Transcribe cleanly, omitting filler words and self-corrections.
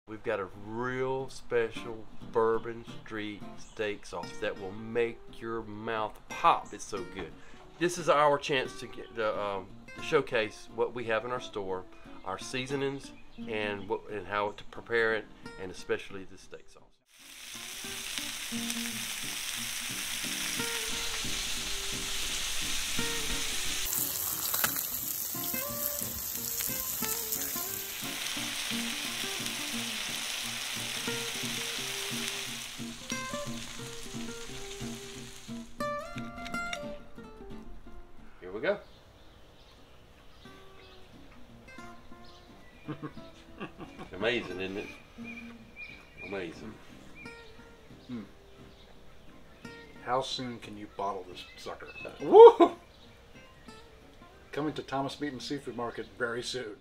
We've got a real special Bourbon Street steak sauce that will make your mouth pop. It's so good. This is our chance to get to showcase what we have in our store, our seasonings, and how to prepare it, and especially the steak sauce. Here we go. Amazing, isn't it? Amazing. How soon can you bottle this sucker? Woo! Coming to Thomas Beaton Seafood Market very soon.